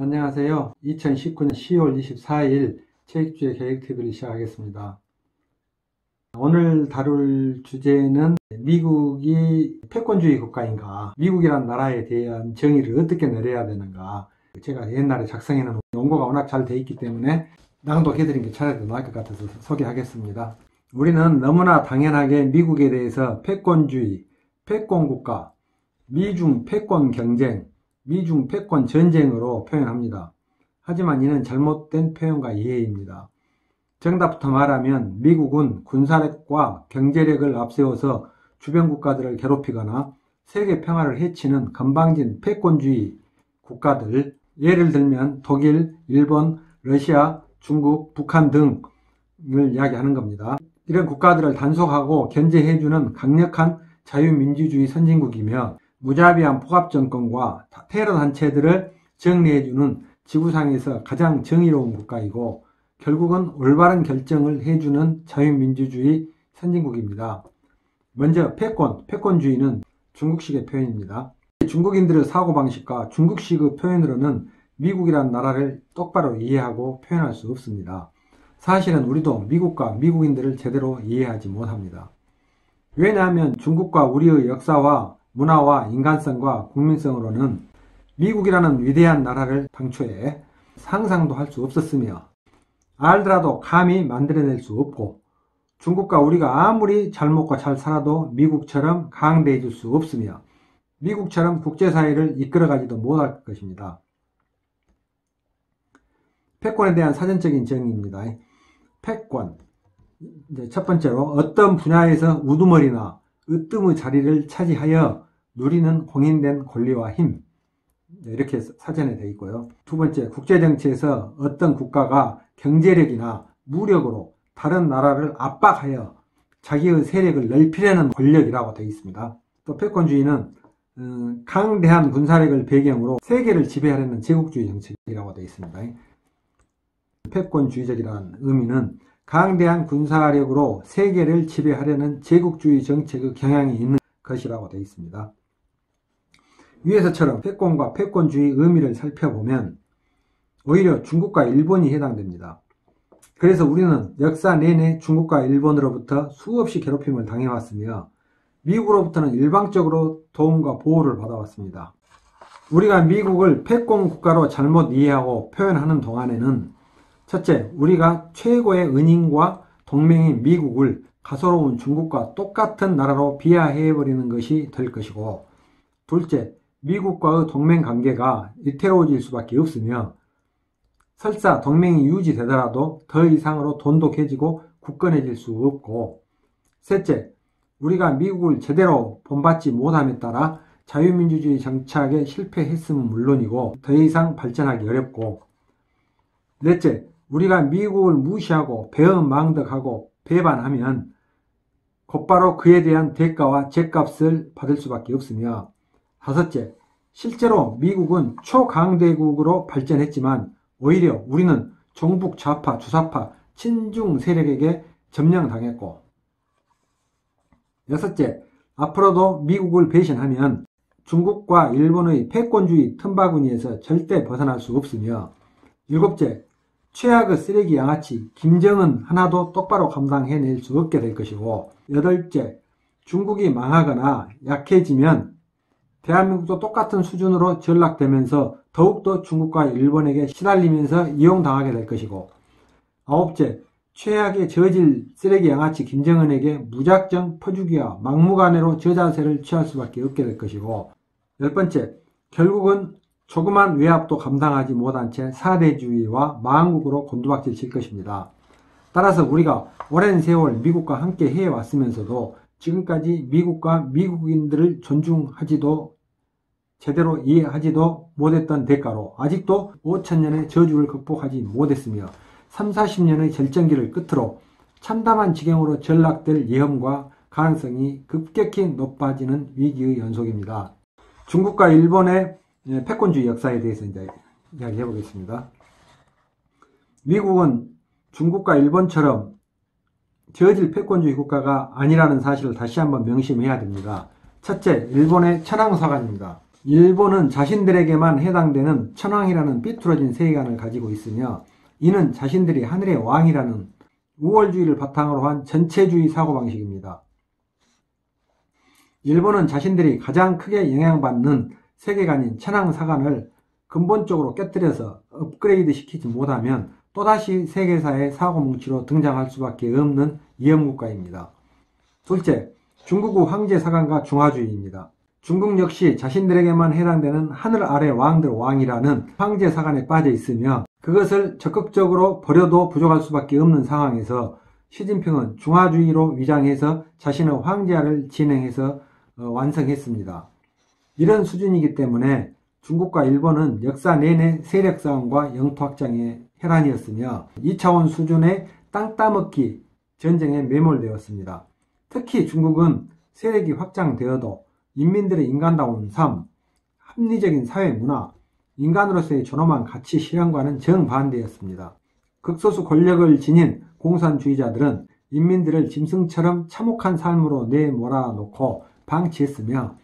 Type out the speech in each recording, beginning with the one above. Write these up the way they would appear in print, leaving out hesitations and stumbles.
안녕하세요. 2019년 10월 24일 체육주의 계획TV를 시작하겠습니다. 오늘 다룰 주제는 미국이 패권주의 국가인가, 미국이란 나라에 대한 정의를 어떻게 내려야 되는가. 제가 옛날에 작성해 놓은 원고가 워낙 잘 돼 있기 때문에 낭독해드린 게 차라리 더 나을 것 같아서 소개하겠습니다. 우리는 너무나 당연하게 미국에 대해서 패권주의, 패권국가, 미중 패권 경쟁, 미중 패권 전쟁으로 표현합니다. 하지만 이는 잘못된 표현과 이해입니다. 정답부터 말하면 미국은 군사력과 경제력을 앞세워서 주변 국가들을 괴롭히거나 세계 평화를 해치는 건방진 패권주의 국가들, 예를 들면 독일, 일본, 러시아, 중국, 북한 등을 이야기하는 겁니다. 이런 국가들을 단속하고 견제해주는 강력한 자유민주주의 선진국이며 무자비한 포갑정권과 테러 단체들을 정리해주는 지구상에서 가장 정의로운 국가이고 결국은 올바른 결정을 해주는 자유민주주의 선진국입니다. 먼저 패권주의는 중국식의 표현입니다. 중국인들의 사고방식과 중국식의 표현으로는 미국이란 나라를 똑바로 이해하고 표현할 수 없습니다. 사실은 우리도 미국과 미국인들을 제대로 이해하지 못합니다. 왜냐하면 중국과 우리의 역사와 문화와 인간성과 국민성으로는 미국이라는 위대한 나라를 당초에 상상도 할 수 없었으며 알더라도 감히 만들어낼 수 없고 중국과 우리가 아무리 잘 먹고 잘 살아도 미국처럼 강대해 줄 수 없으며 미국처럼 국제사회를 이끌어가지도 못할 것입니다. 패권에 대한 사전적인 정의입니다. 패권, 첫 번째로 어떤 분야에서 우두머리나 으뜸의 자리를 차지하여 누리는 공인된 권리와 힘, 이렇게 사전에 되어 있고요. 두 번째, 국제정치에서 어떤 국가가 경제력이나 무력으로 다른 나라를 압박하여 자기의 세력을 넓히려는 권력이라고 되어 있습니다. 또 패권주의는 강대한 군사력을 배경으로 세계를 지배하려는 제국주의 정책이라고 되어 있습니다. 패권주의적이라는 의미는 강대한 군사력으로 세계를 지배하려는 제국주의 정책의 경향이 있는 것이라고 되어 있습니다. 위에서처럼 패권과 패권주의 의미를 살펴보면 오히려 중국과 일본이 해당됩니다. 그래서 우리는 역사 내내 중국과 일본으로부터 수없이 괴롭힘을 당해왔으며 미국으로부터는 일방적으로 도움과 보호를 받아왔습니다. 우리가 미국을 패권 국가로 잘못 이해하고 표현하는 동안에는 첫째, 우리가 최고의 은인과 동맹인 미국을 가소로운 중국과 똑같은 나라로 비하해버리는 것이 될 것이고, 둘째, 미국과의 동맹관계가 위태로워질 수밖에 없으며 설사 동맹이 유지되더라도 더 이상으로 돈독해지고 굳건해질 수 없고, 셋째, 우리가 미국을 제대로 본받지 못함에 따라 자유민주주의 정착에 실패했음은 물론이고 더 이상 발전하기 어렵고, 넷째, 우리가 미국을 무시하고 배은망덕하고 배반하면 곧바로 그에 대한 대가와 죗값을 받을 수밖에 없으며, 다섯째, 실제로 미국은 초강대국으로 발전했지만 오히려 우리는 종북 좌파, 주사파, 친중 세력에게 점령당했고, 여섯째, 앞으로도 미국을 배신하면 중국과 일본의 패권주의 틈바구니에서 절대 벗어날 수 없으며, 일곱째, 최악의 쓰레기 양아치 김정은 하나도 똑바로 감당해낼 수 없게 될 것이고, 여덟째, 중국이 망하거나 약해지면 대한민국도 똑같은 수준으로 전락되면서 더욱더 중국과 일본에게 시달리면서 이용당하게 될 것이고, 아홉째, 최악의 저질 쓰레기 양아치 김정은에게 무작정 퍼주기와 막무가내로 저자세를 취할 수밖에 없게 될 것이고, 열번째, 결국은 조그만 외압도 감당하지 못한 채 사대주의와 망국으로 곤두박질 칠 것입니다. 따라서 우리가 오랜 세월 미국과 함께 해왔으면서도 지금까지 미국과 미국인들을 존중하지도 제대로 이해하지도 못했던 대가로 아직도 5000년의 저주를 극복하지 못했으며 30-40년의 결정기를 끝으로 참담한 지경으로 전락될 위험과 가능성이 급격히 높아지는 위기의 연속입니다. 중국과 일본의 패권주의 역사에 대해서 이제 이야기해 보겠습니다. 미국은 중국과 일본처럼 저질 패권주의 국가가 아니라는 사실을 다시 한번 명심해야 됩니다. 첫째, 일본의 천황사관입니다. 일본은 자신들에게만 해당되는 천황이라는 삐뚤어진 세계관을 가지고 있으며, 이는 자신들이 하늘의 왕이라는 우월주의를 바탕으로 한 전체주의 사고방식입니다. 일본은 자신들이 가장 크게 영향받는 세계관인 천황사관을 근본적으로 깨뜨려서 업그레이드 시키지 못하면 또다시 세계사의 사고뭉치로 등장할 수밖에 없는 위험국가입니다. 둘째, 중국의 황제사관과 중화주의입니다. 중국 역시 자신들에게만 해당되는 하늘 아래 왕들 왕이라는 황제사관에 빠져 있으며, 그것을 적극적으로 버려도 부족할 수밖에 없는 상황에서 시진핑은 중화주의로 위장해서 자신의 황제화를 진행해서 완성했습니다. 이런 수준이기 때문에 중국과 일본은 역사 내내 세력싸움과 영토확장의 혈안이었으며 2차원 수준의 땅 따먹기 전쟁에 매몰되었습니다. 특히 중국은 세력이 확장되어도 인민들의 인간다운 삶, 합리적인 사회문화, 인간으로서의 존엄한 가치 실현과는 정반대였습니다. 극소수 권력을 지닌 공산주의자들은 인민들을 짐승처럼 참혹한 삶으로 내몰아놓고 방치했으며,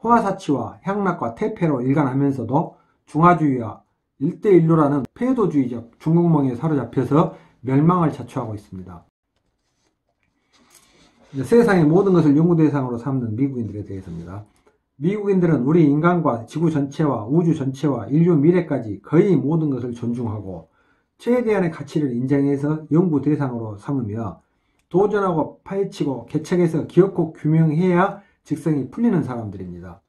호화사치와 향락과 퇴폐로 일관하면서도 중화주의와 일대일로라는 폐도주의적 중국몽에 사로잡혀서 멸망을 자초하고 있습니다. 세상의 모든 것을 연구 대상으로 삼는 미국인들에 대해서입니다. 미국인들은 우리 인간과 지구 전체와 우주 전체와 인류 미래까지 거의 모든 것을 존중하고 최대한의 가치를 인정해서 연구 대상으로 삼으며 도전하고 파헤치고 개척해서 기억고 규명해야 직성이 풀리는 사람들입니다.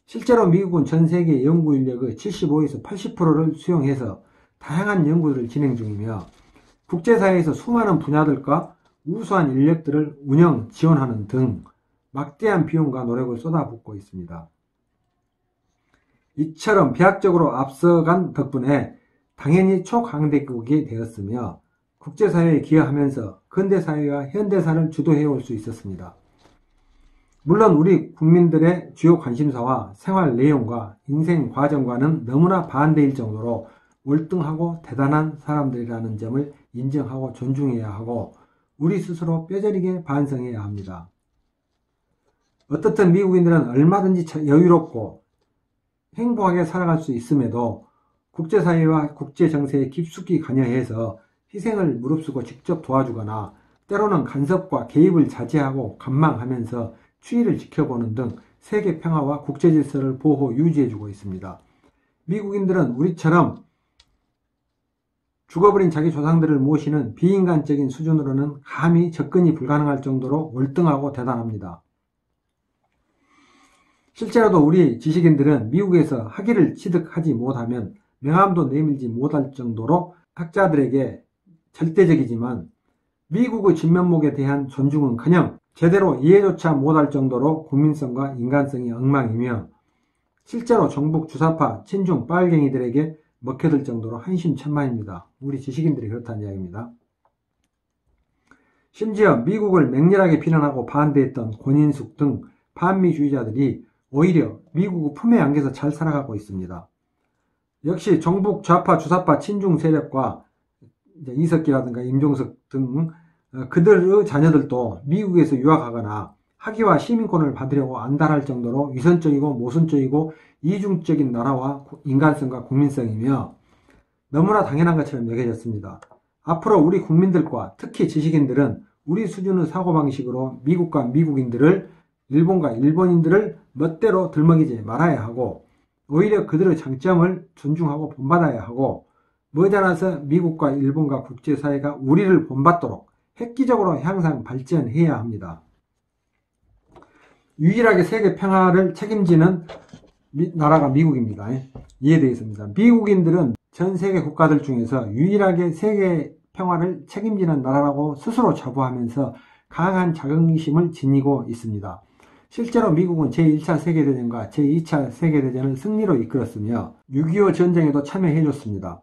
실제로 미국은 전 세계 연구 인력의 75에서 80%를 수용해서 다양한 연구들을 진행 중이며 국제사회에서 수많은 분야들과 우수한 인력들을 운영, 지원하는 등 막대한 비용과 노력을 쏟아붓고 있습니다. 이처럼 비약적으로 앞서간 덕분에 당연히 초강대국이 되었으며 국제사회에 기여하면서 근대사회와 현대사를 주도해올 수 있었습니다. 물론 우리 국민들의 주요 관심사와 생활 내용과 인생 과정과는 너무나 반대일 정도로 월등하고 대단한 사람들이라는 점을 인정하고 존중해야 하고 우리 스스로 뼈저리게 반성해야 합니다. 어떻든 미국인들은 얼마든지 여유롭고 행복하게 살아갈 수 있음에도 국제사회와 국제정세에 깊숙이 관여해서 희생을 무릅쓰고 직접 도와주거나 때로는 간섭과 개입을 자제하고 관망하면서 추이를 지켜보는 등 세계 평화와 국제질서를 보호 유지해주고 있습니다. 미국인들은 우리처럼 죽어버린 자기 조상들을 모시는 비인간적인 수준으로는 감히 접근이 불가능할 정도로 월등하고 대단합니다. 실제로도 우리 지식인들은 미국에서 학위를 취득하지 못하면 명함도 내밀지 못할 정도로 학자들에게 절대적이지만 미국의 진면목에 대한 존중은커녕 제대로 이해조차 못할 정도로 국민성과 인간성이 엉망이며 실제로 정북 주사파 친중 빨갱이들에게 먹혀들 정도로 한심천만입니다. 우리 지식인들이 그렇다는 이야기입니다. 심지어 미국을 맹렬하게 비난하고 반대했던 권인숙 등 반미주의자들이 오히려 미국의 품에 안겨서 잘 살아가고 있습니다. 역시 정북 좌파 주사파 친중 세력과 이석기라든가 임종석 등 그들의 자녀들도 미국에서 유학하거나 학위와 시민권을 받으려고 안달할 정도로 위선적이고 모순적이고 이중적인 나라와 인간성과 국민성이며 너무나 당연한 것처럼 여겨졌습니다. 앞으로 우리 국민들과 특히 지식인들은 우리 수준의 사고방식으로 미국과 미국인들을, 일본과 일본인들을 멋대로 들먹이지 말아야 하고 오히려 그들의 장점을 존중하고 본받아야 하고 머지않아서 미국과 일본과 국제사회가 우리를 본받도록 획기적으로 향상 발전해야 합니다. 유일하게 세계 평화를 책임지는 나라가 미국입니다. 이해되어 있습니다. 미국인들은 전 세계 국가들 중에서 유일하게 세계 평화를 책임지는 나라라고 스스로 자부하면서 강한 자긍심을 지니고 있습니다. 실제로 미국은 제1차 세계대전과 제2차 세계대전을 승리로 이끌었으며 6.25 전쟁에도 참여해줬습니다.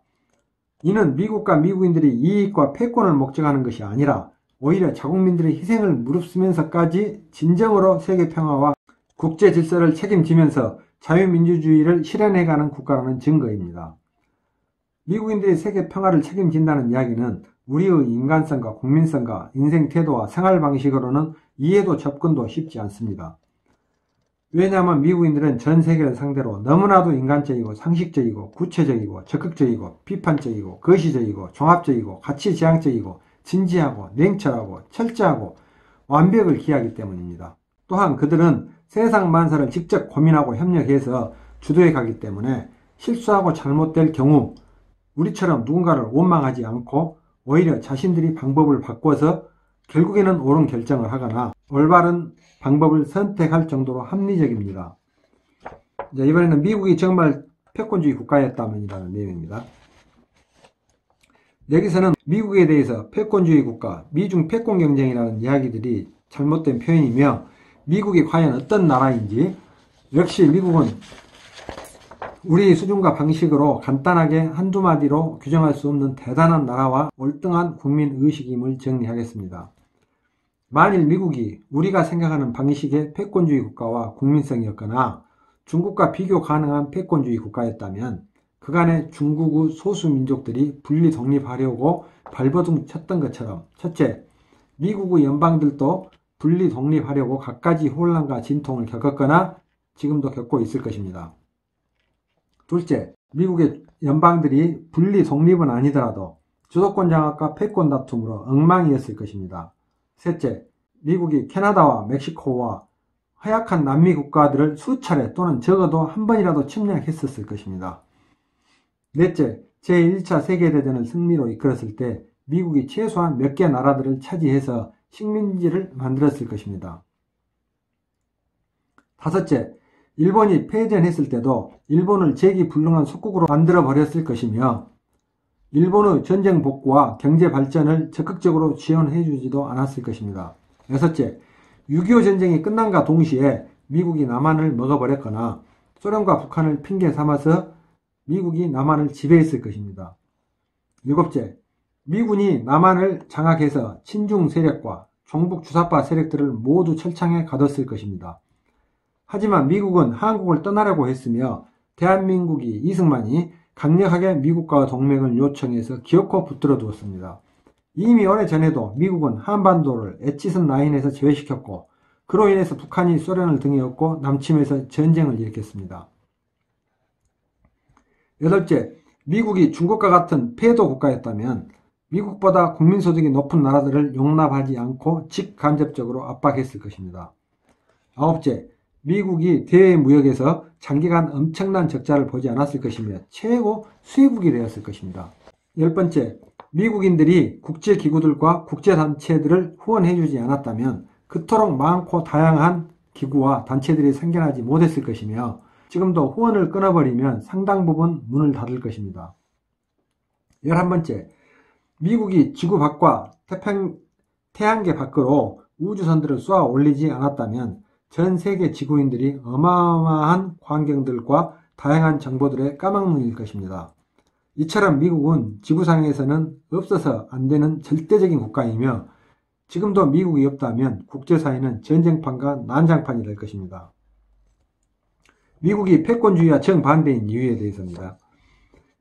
이는 미국과 미국인들이 이익과 패권을 목적하는 것이 아니라 오히려 자국민들의 희생을 무릅쓰면서까지 진정으로 세계 평화와 국제 질서를 책임지면서 자유민주주의를 실현해가는 국가라는 증거입니다. 미국인들이 세계 평화를 책임진다는 이야기는 우리의 인간성과 국민성과 인생 태도와 생활 방식으로는 이해도 접근도 쉽지 않습니다. 왜냐하면 미국인들은 전 세계를 상대로 너무나도 인간적이고 상식적이고 구체적이고 적극적이고 비판적이고 거시적이고 종합적이고 가치지향적이고 진지하고 냉철하고 철저하고 완벽을 기하기 때문입니다. 또한 그들은 세상 만사를 직접 고민하고 협력해서 주도해 가기 때문에 실수하고 잘못될 경우 우리처럼 누군가를 원망하지 않고 오히려 자신들이 방법을 바꿔서 결국에는 옳은 결정을 하거나 올바른 방법을 선택할 정도로 합리적입니다. 이번에는 미국이 정말 패권주의 국가였다면이라는 내용입니다. 여기서는 미국에 대해서 패권주의 국가, 미중 패권 경쟁이라는 이야기들이 잘못된 표현이며 미국이 과연 어떤 나라인지, 역시 미국은 우리 수준과 방식으로 간단하게 한두 마디로 규정할 수 없는 대단한 나라와 월등한 국민의식임을 정리하겠습니다. 만일 미국이 우리가 생각하는 방식의 패권주의 국가와 국민성이었거나 중국과 비교 가능한 패권주의 국가였다면 그간의 중국의 소수민족들이 분리 독립하려고 발버둥 쳤던 것처럼, 첫째, 미국의 연방들도 분리 독립하려고 갖가지 혼란과 진통을 겪었거나 지금도 겪고 있을 것입니다. 둘째, 미국의 연방들이 분리 독립은 아니더라도 주도권 장악과 패권 다툼으로 엉망이었을 것입니다. 셋째, 미국이 캐나다와 멕시코와 허약한 남미 국가들을 수차례 또는 적어도 한 번이라도 침략했었을 것입니다. 넷째, 제1차 세계대전을 승리로 이끌었을 때 미국이 최소한 몇 개 나라들을 차지해서 식민지를 만들었을 것입니다. 다섯째, 일본이 패전했을 때도 일본을 재기불능한 속국으로 만들어버렸을 것이며 일본의 전쟁 복구와 경제 발전을 적극적으로 지원해주지도 않았을 것입니다. 여섯째, 6.25 전쟁이 끝난과 동시에 미국이 남한을 먹어버렸거나 소련과 북한을 핑계 삼아서 미국이 남한을 지배했을 것입니다. 일곱째, 미군이 남한을 장악해서 친중 세력과 종북 주사파 세력들을 모두 철창에 가뒀을 것입니다. 하지만 미국은 한국을 떠나려고 했으며 대한민국이 이승만이 강력하게 미국과의 동맹을 요청해서 기어코 붙들어 두었습니다. 이미 오래전에도 미국은 한반도를 에치슨 라인에서 제외시켰고 그로 인해서 북한이 소련을 등에 업고 남침해서 전쟁을 일으켰습니다. 여덟째, 미국이 중국과 같은 패도 국가였다면 미국보다 국민소득이 높은 나라들을 용납하지 않고 직간접적으로 압박했을 것입니다. 아홉째, 미국이 대외무역에서 장기간 엄청난 적자를 보지 않았을 것이며 최고 수혜국이 되었을 것입니다. 열 번째, 미국인들이 국제기구들과 국제단체들을 후원해주지 않았다면 그토록 많고 다양한 기구와 단체들이 생겨나지 못했을 것이며 지금도 후원을 끊어버리면 상당 부분 문을 닫을 것입니다. 11번째, 미국이 지구 밖과 태양계 밖으로 우주선들을 쏘아 올리지 않았다면 전 세계 지구인들이 어마어마한 광경들과 다양한 정보들의 까막눈일 것입니다. 이처럼 미국은 지구상에서는 없어서 안 되는 절대적인 국가이며 지금도 미국이 없다면 국제사회는 전쟁판과 난장판이 될 것입니다. 미국이 패권주의와 정반대인 이유에 대해서입니다.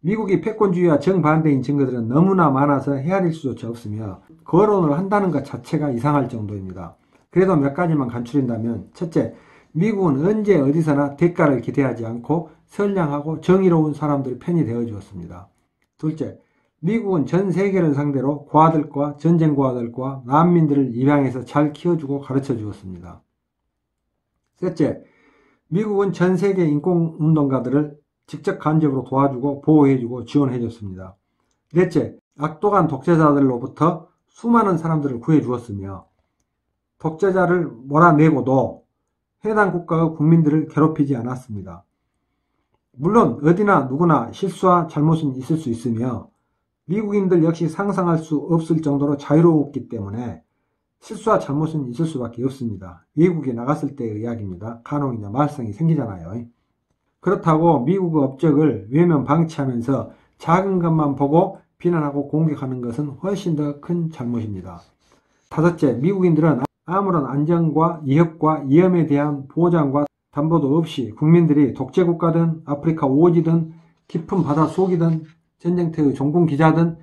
미국이 패권주의와 정반대인 증거들은 너무나 많아서 헤아릴 수조차 없으며 거론을 한다는 것 자체가 이상할 정도입니다. 그래도 몇 가지만 간추린다면, 첫째, 미국은 언제 어디서나 대가를 기대하지 않고 선량하고 정의로운 사람들의 편이 되어 주었습니다. 둘째, 미국은 전 세계를 상대로 고아들과 전쟁 고아들과 난민들을 입양해서 잘 키워주고 가르쳐 주었습니다. 셋째, 미국은 전 세계 인권운동가들을 직접 간접으로 도와주고 보호해주고 지원해줬습니다. 넷째, 악독한 독재자들로부터 수많은 사람들을 구해주었으며 독재자를 몰아내고도 해당 국가의 국민들을 괴롭히지 않았습니다. 물론 어디나 누구나 실수와 잘못은 있을 수 있으며 미국인들 역시 상상할 수 없을 정도로 자유로웠기 때문에 실수와 잘못은 있을 수밖에 없습니다. 외국에 나갔을 때의 이야기입니다. 간혹이나 말썽이 생기잖아요. 그렇다고 미국의 업적을 외면 방치하면서 작은 것만 보고 비난하고 공격하는 것은 훨씬 더 큰 잘못입니다. 다섯째, 미국인들은 아무런 안전과 위협과 위험에 대한 보장과 담보도 없이 국민들이 독재국가든 아프리카 오지든 깊은 바다 속이든 전쟁터의 종군기자든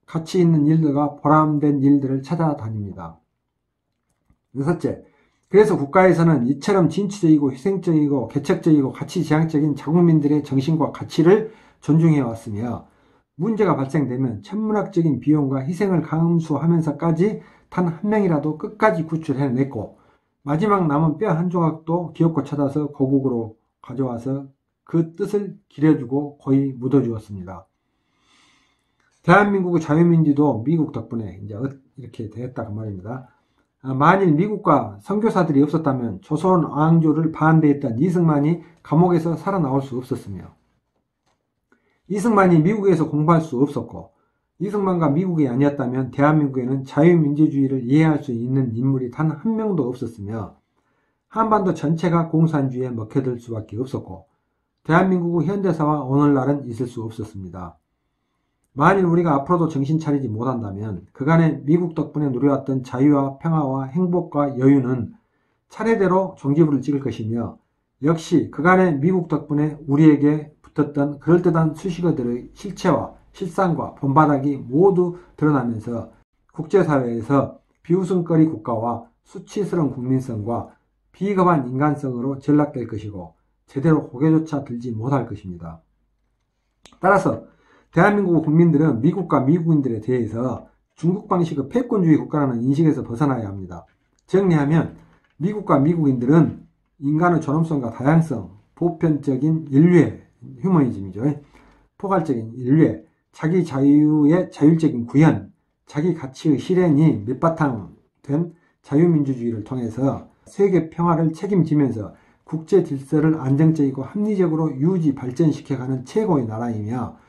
가치 있는 일들과 보람된 일들을 찾아다닙니다. 여섯째, 그래서 국가에서는 이처럼 진취적이고 희생적이고 개척적이고 가치지향적인 자국민들의 정신과 가치를 존중해 왔으며 문제가 발생되면 천문학적인 비용과 희생을 감수하면서까지 단 한 명이라도 끝까지 구출해냈고 마지막 남은 뼈 한 조각도 기어코 찾아서 고국으로 가져와서 그 뜻을 기려주고 거의 묻어주었습니다. 대한민국의 자유민주도 미국 덕분에 이제 이렇게 됐다 그 말입니다. 만일 미국과 선교사들이 없었다면 조선 왕조를 반대했던 이승만이 감옥에서 살아나올 수 없었으며 이승만이 미국에서 공부할 수 없었고 이승만과 미국이 아니었다면 대한민국에는 자유민주주의를 이해할 수 있는 인물이 단 한 명도 없었으며 한반도 전체가 공산주의에 먹혀들 수밖에 없었고 대한민국의 현대사와 오늘날은 있을 수 없었습니다. 만일 우리가 앞으로도 정신 차리지 못한다면 그간의 미국 덕분에 누려왔던 자유와 평화와 행복과 여유는 차례대로 종지부를 찍을 것이며 역시 그간의 미국 덕분에 우리에게 붙었던 그럴듯한 수식어들의 실체와 실상과 본바닥이 모두 드러나면서 국제사회에서 비웃음거리 국가와 수치스러운 국민성과 비겁한 인간성으로 전락될 것이고 제대로 고개조차 들지 못할 것입니다. 따라서 대한민국 국민들은 미국과 미국인들에 대해서 중국 방식의 패권주의 국가라는 인식에서 벗어나야 합니다. 정리하면 미국과 미국인들은 인간의 존엄성과 다양성, 보편적인 인류애, 휴머니즘이죠. 포괄적인 인류애, 자기 자유의 자율적인 구현, 자기 가치의 실현이 밑바탕된 자유민주주의를 통해서 세계 평화를 책임지면서 국제 질서를 안정적이고 합리적으로 유지 발전시켜가는 최고의 나라이며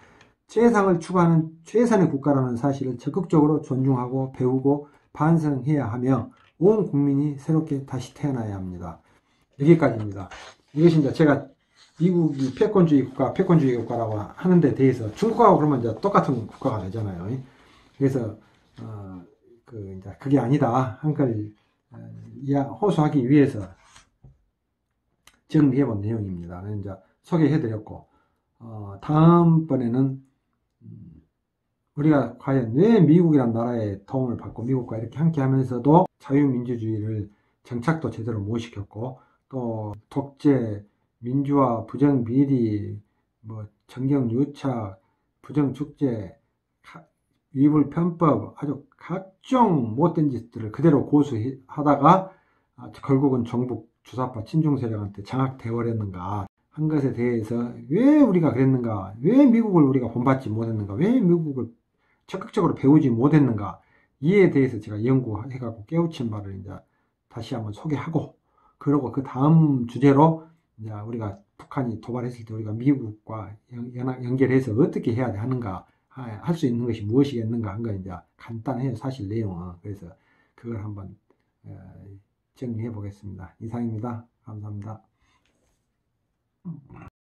최상을 추구하는 최선의 국가라는 사실을 적극적으로 존중하고 배우고 반성해야 하며 온 국민이 새롭게 다시 태어나야 합니다. 여기까지입니다. 이것이 이제 제가 미국이 패권주의 국가라고 하는 데 대해서 중국하고 그러면 이제 똑같은 국가가 되잖아요. 그래서 이제 그게 아니다 한 걸 호소하기 위해서 정리해 본 내용입니다. 이제 소개해 드렸고 다음번에는 우리가 과연 왜 미국이란 나라의 도움을 받고 미국과 이렇게 함께 하면서도 자유민주주의를 정착도 제대로 못 시켰고 또 독재, 민주화, 부정비리, 정경유착, 부정축제, 위불 편법 아주 각종 못된 짓들을 그대로 고수하다가 결국은 정부 주사파 친중 세력한테 장악되어버렸는가 한 것에 대해서 왜 우리가 그랬는가, 왜 미국을 우리가 본받지 못했는가, 왜 미국을 적극적으로 배우지 못했는가, 이에 대해서 제가 연구해갖고 깨우친 바를 이제 다시 한번 소개하고, 그러고 그 다음 주제로 이제 우리가 북한이 도발했을 때 우리가 미국과 연결해서 어떻게 해야 하는가, 할 수 있는 것이 무엇이겠는가 한 거 이제 간단해요, 사실 내용은. 그래서 그걸 한번 정리해 보겠습니다. 이상입니다. 감사합니다.